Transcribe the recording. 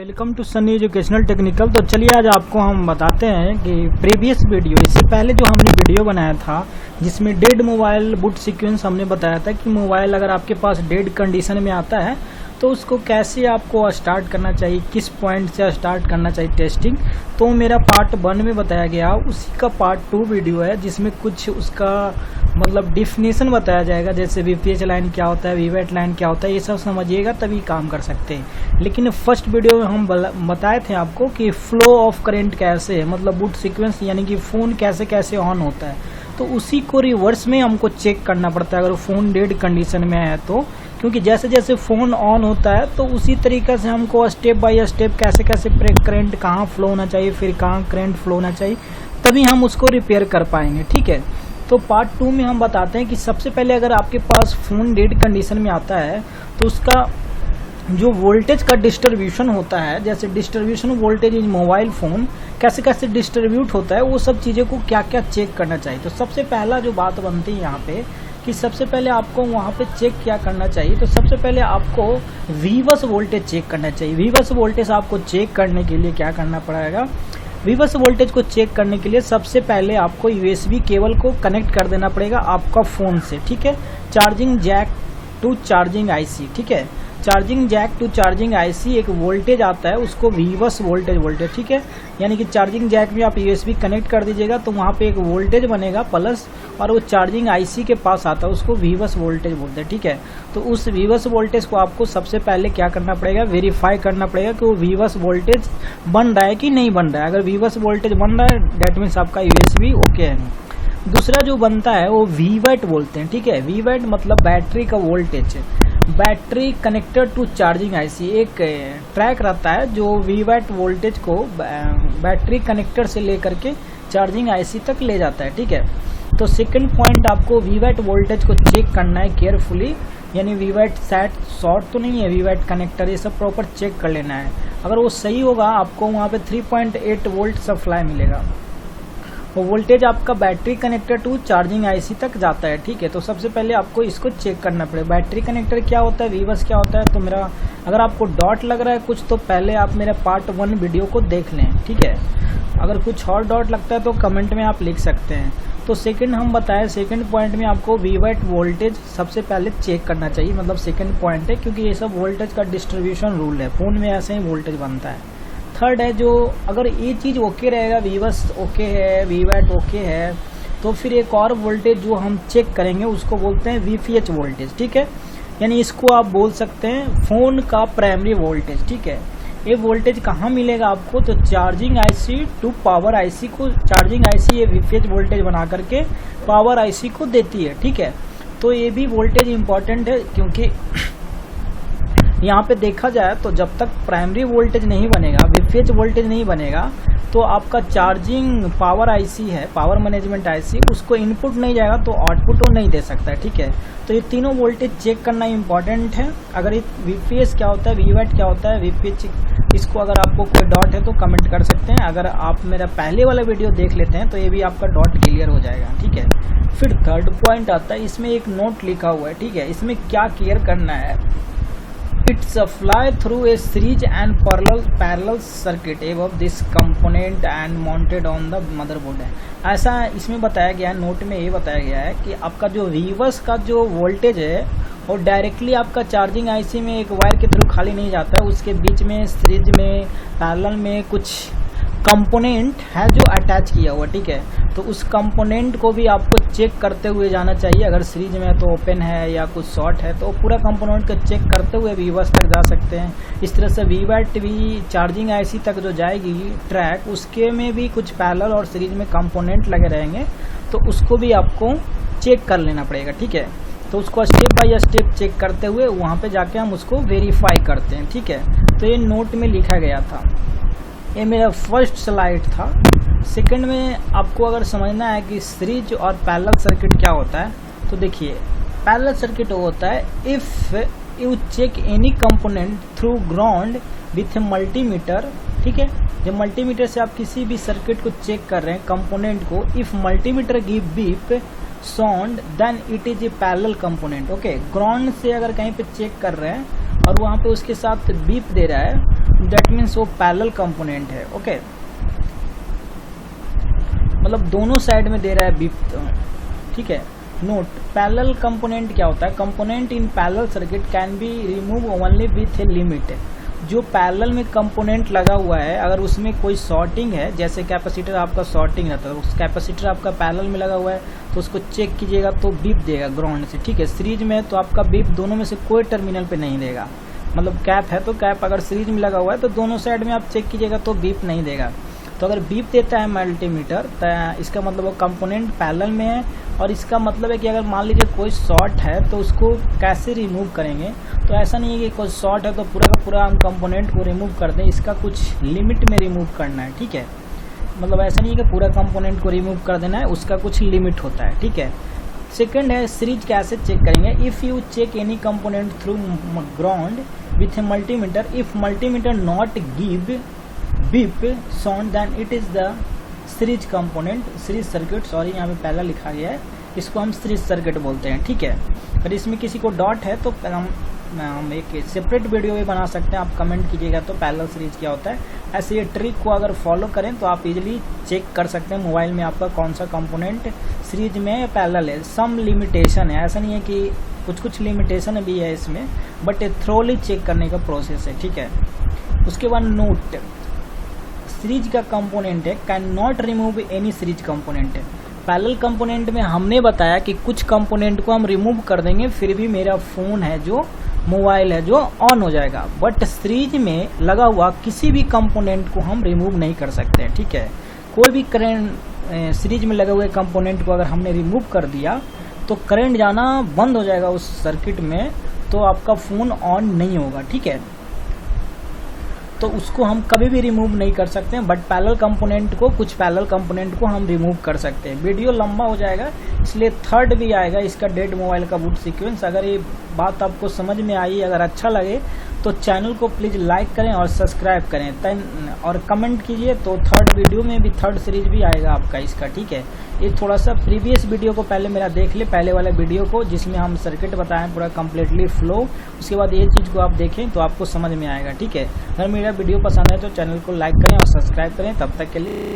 Welcome to Sunny educational technical. तो चलिए आज आपको हम बताते हैं कि प्रीवियस वीडियो, इससे पहले जो हमने वीडियो बनाया था जिसमें डेड मोबाइल बूट सीक्वेंस हमने बताया था कि मोबाइल अगर आपके पास डेड कंडीशन में आता है तो उसको कैसे आपको स्टार्ट करना चाहिए, किस पॉइंट से स्टार्ट करना चाहिए टेस्टिंग। तो मेरा पार्ट 1 में बताया गया, उसी का पार्ट 2 वीडियो है जिसमें कुछ उसका मतलब डिफिनेशन बताया जाएगा, जैसे वीपीएच लाइन क्या होता है, वीवेट लाइन क्या होता है, ये सब समझिएगा तभी काम कर सकते हैं। लेकिन फर्स्ट वीडियो में हम बताए थे आपको कि फ्लो ऑफ करंट कैसे है, मतलब बूट सीक्वेंस यानी कि फ़ोन कैसे कैसे ऑन होता है। तो उसी को रिवर्स में हमको चेक करना पड़ता है अगर फ़ोन डेड कंडीशन में है तो, क्योंकि जैसे जैसे फ़ोन ऑन होता है तो उसी तरीके से हमको स्टेप बाय स्टेप कैसे कैसे करंट कहाँ फ्लो होना चाहिए, फिर कहाँ करंट फ्लो होना चाहिए, तभी हम उसको रिपेयर कर पाएंगे। ठीक है, तो पार्ट 2 में हम बताते हैं कि सबसे पहले अगर आपके पास फ़ोन डेड कंडीशन में आता है तो उसका जो वोल्टेज का डिस्ट्रीब्यूशन होता है, जैसे डिस्ट्रीब्यूशन वोल्टेज इन मोबाइल फ़ोन कैसे कैसे डिस्ट्रीब्यूट होता है, वो सब चीज़ों को क्या क्या चेक करना चाहिए। तो सबसे पहला जो बात बनती है यहाँ पे कि सबसे पहले आपको वहाँ पे चेक क्या करना चाहिए, तो सबसे पहले आपको वीबस वोल्टेज चेक करना चाहिए। वीबस वोल्टेज आपको चेक करने के लिए क्या करना पड़ेगा, वीबस वोल्टेज को चेक करने के लिए सबसे पहले आपको यूएसबी केबल को कनेक्ट कर देना पड़ेगा आपका फ़ोन से। ठीक है, charging jack to charging IC. ठीक है, charging jack to charging IC एक वोल्टेज आता है, उसको वीबस वोल्टेज। ठीक है, यानी कि चार्जिंग जैक में आप यूएसबी कनेक्ट कर दीजिएगा तो वहाँ पे एक वोल्टेज बनेगा प्लस, और वो चार्जिंग आईसी के पास आता है, उसको वीबस वोल्टेज बोलते हैं। ठीक है, तो उस वीबस वोल्टेज को आपको सबसे पहले क्या करना पड़ेगा, वेरीफाई करना पड़ेगा कि वो वीबस वोल्टेज बन रहा है कि नहीं बन रहा है। अगर वीबस वोल्टेज बन रहा है दैट मीन्स आपका यूएसबी ओके है। दूसरा जो बनता है वो वीवैट बोलते हैं। ठीक है, वीवैट मतलब बैटरी का voltage, battery connected to charging IC. एक ट्रैक रहता है जो वीवैट वोल्टेज को बैटरी कनेक्टर से लेकर के चार्जिंग आईसी तक ले जाता है। ठीक है, तो सेकंड पॉइंट आपको वीवैट वोल्टेज को चेक करना है केयरफुली, यानी वीवैट सेट शॉर्ट तो नहीं है, वीवैट कनेक्टर ये सब प्रॉपर चेक कर लेना है। अगर वो सही होगा आपको वहाँ पे 3.8 वोल्ट सप्लाई मिलेगा। वो वोल्टेज आपका battery connector to charging IC तक जाता है। ठीक है, तो सबसे पहले आपको इसको चेक करना पड़ेगा बैटरी कनेक्टर क्या होता है, वीबस क्या होता है। तो मेरा अगर आपको डॉट लग रहा है कुछ तो पहले आप मेरा पार्ट 1 वीडियो को देख लें। ठीक है, अगर कुछ और डॉट लगता है तो कमेंट में आप लिख सकते हैं। तो सेकंड हम बताएं, सेकंड पॉइंट में आपको वीवैट वोल्टेज सबसे पहले चेक करना चाहिए, मतलब सेकंड पॉइंट है, क्योंकि ये सब वोल्टेज का डिस्ट्रीब्यूशन रूल है, फ़ोन में ऐसे ही वोल्टेज बनता है। थर्ड है जो अगर ये चीज़ ओके रहेगा, वीबस ओके है, वीवैट ओके है, तो फिर एक और वोल्टेज जो हम चेक करेंगे उसको बोलते हैं वीपीएच वोल्टेज। ठीक है, यानी इसको आप बोल सकते हैं फ़ोन का प्राइमरी वोल्टेज। ठीक है, ये वोल्टेज कहाँ मिलेगा आपको, तो charging IC two power IC को, चार्जिंग आईसी ये वीपीएच वोल्टेज बना करके पावर आईसी को देती है। ठीक है, तो ये भी वोल्टेज इंपॉर्टेंट है, क्योंकि यहाँ पे देखा जाए तो जब तक प्राइमरी वोल्टेज नहीं बनेगा, वीपीएच वोल्टेज नहीं बनेगा, तो आपका चार्जिंग पावर आईसी है, पावर मैनेजमेंट आईसी, उसको इनपुट नहीं जाएगा तो आउटपुट वो नहीं दे सकता है। ठीक है, तो ये तीनों वोल्टेज चेक करना इंपॉर्टेंट है। अगर ये वीपीएस क्या होता है, वीवैट क्या होता है, वीपीएच, इसको अगर आपको कोई डॉट है तो कमेंट कर सकते हैं। अगर आप मेरा पहले वाला वीडियो देख लेते हैं तो ये भी आपका डॉट क्लियर हो जाएगा। ठीक है, फिर थर्ड पॉइंट आता है, इसमें एक नोट लिखा हुआ है। ठीक है, इसमें क्या क्लियर करना है, It supply through a series and parallel circuit above this component and mounted on the motherboard है। ऐसा इसमें बताया गया है, नोट में ये बताया गया है कि आपका जो वीबस का जो वोल्टेज है वो डायरेक्टली आपका चार्जिंग आईसी में एक वायर के थ्रू खाली नहीं जाता है, उसके बीच में सीरीज में पैरेलल में कुछ कंपोनेंट है जो अटैच किया हुआ। ठीक है, तो उस कंपोनेंट को भी आपको चेक करते हुए जाना चाहिए। अगर सीरीज में तो ओपन है या कुछ शॉर्ट है तो पूरा कंपोनेंट को चेक करते हुए वीबस तक जा सकते हैं। इस तरह से वीवैट भी चार्जिंग आईसी तक जो जाएगी ट्रैक, उसके में भी कुछ पैरेलल और सीरीज में कंपोनेंट लगे रहेंगे, तो उसको भी आपको चेक कर लेना पड़ेगा। ठीक है, तो उसको स्टेप बाय स्टेप चेक करते हुए वहाँ पे जाके हम उसको वेरीफाई करते हैं। ठीक है, तो ये नोट में लिखा गया था, ये मेरा फर्स्ट स्लाइड था। सेकंड में आपको अगर समझना है कि सीरीज और पैरेलल सर्किट क्या होता है, तो देखिए पैरेलल सर्किट वो होता है if you check any component through ground with multimeter. ठीक है, जब मल्टीमीटर से आप किसी भी सर्किट को चेक कर रहे हैं कंपोनेंट को, if multimeter give beep sound then it is a parallel component. Okay, ground से अगर कहीं पे चेक कर रहे हैं और वहाँ पे उसके साथ बीप दे रहा है, दैट मीन्स वो पैरेलल कंपोनेंट है। ओके, मतलब दोनों साइड में दे रहा है बीप। ठीक है, नोट पैरेलल कंपोनेंट क्या होता है? Component in parallel circuit can be remove only with a limit. जो पैरेलल में कंपोनेंट लगा हुआ है, अगर उसमें कोई शॉर्टिंग है, जैसे कैपेसिटर आपका शॉर्टिंग रहता है, उस कैपेसिटर आपका पैरेलल में लगा हुआ है तो उसको चेक कीजिएगा तो बीप देगा ग्राउंड से। ठीक है, सीरीज में है तो आपका बीप दोनों में से कोई टर्मिनल पे नहीं देगा। मतलब कैप है तो कैप अगर सीरीज में लगा हुआ है तो दोनों साइड में आप चेक कीजिएगा तो बीप नहीं देगा। तो अगर बीप देता है मल्टीमीटर तो इसका मतलब वो कंपोनेंट पैरेलल में है, और इसका मतलब है कि अगर मान लीजिए कोई शॉर्ट है तो उसको कैसे रिमूव करेंगे? तो ऐसा नहीं है कि कोई शॉर्ट है तो पूरा का पूरा हम कंपोनेंट को रिमूव कर दें, इसका कुछ लिमिट में रिमूव करना है। ठीक है, मतलब ऐसा नहीं है कि पूरा कंपोनेंट को रिमूव कर देना है, उसका कुछ लिमिट होता है। ठीक है, सेकंड है सीरीज कैसे चेक करेंगे? If you check any component through ground with a multimeter, if multimeter not give beep sound then it is the series component, series circuit. Sorry, यहाँ पे पहला लिखा गया है, इसको हम सीरीज सर्किट बोलते हैं। ठीक है, अगर इसमें किसी को डॉट है तो हम एक सेपरेट वीडियो भी बना सकते हैं, आप कमेंट कीजिएगा तो पैरेलल सीरीज क्या होता है। ऐसे ये ट्रिक को अगर फॉलो करें तो आप इजीली चेक कर सकते हैं मोबाइल में आपका कौन सा कंपोनेंट सीरीज में या पैरेलल है। सम लिमिटेशन है, ऐसा नहीं है कि कुछ लिमिटेशन भी है इसमें, बट ये थ्रोली चेक करने का प्रोसेस है। ठीक है, उसके बाद नोट सीरीज का कंपोनेंट है can not remove any series component है। पैरेलल कंपोनेंट में हमने बताया कि कुछ कंपोनेंट को हम रिमूव कर देंगे फिर भी मेरा फोन है जो मोबाइल है जो ऑन हो जाएगा, बट सीरीज में लगा हुआ किसी भी कंपोनेंट को हम रिमूव नहीं कर सकते। ठीक है, कोई भी करंट सीरीज में लगे हुए कंपोनेंट को अगर हमने रिमूव कर दिया तो करंट जाना बंद हो जाएगा उस सर्किट में, तो आपका फोन ऑन नहीं होगा। ठीक है, तो उसको हम कभी भी रिमूव नहीं कर सकते हैं, बट पैरेलल कंपोनेंट को, कुछ पैरेलल कंपोनेंट को हम रिमूव कर सकते हैं। वीडियो लंबा हो जाएगा इसलिए थर्ड भी आएगा इसका डेड मोबाइल का बूट सीक्वेंस। अगर ये बात आपको समझ में आई, अगर अच्छा लगे तो चैनल को प्लीज़ लाइक करें और सब्सक्राइब करें और कमेंट कीजिए, तो थर्ड वीडियो में भी थर्ड सीरीज भी आएगा आपका इसका। ठीक है, ये थोड़ा सा प्रीवियस वीडियो को पहले मेरा देख ले, पहले वाले वीडियो को जिसमें हम सर्किट बताएं पूरा कम्प्लीटली फ्लो, उसके बाद ये चीज़ को आप देखें तो आपको समझ में आएगा। ठीक है, अगर मेरा वीडियो पसंद है तो चैनल को लाइक करें और सब्सक्राइब करें। तब तक के लिए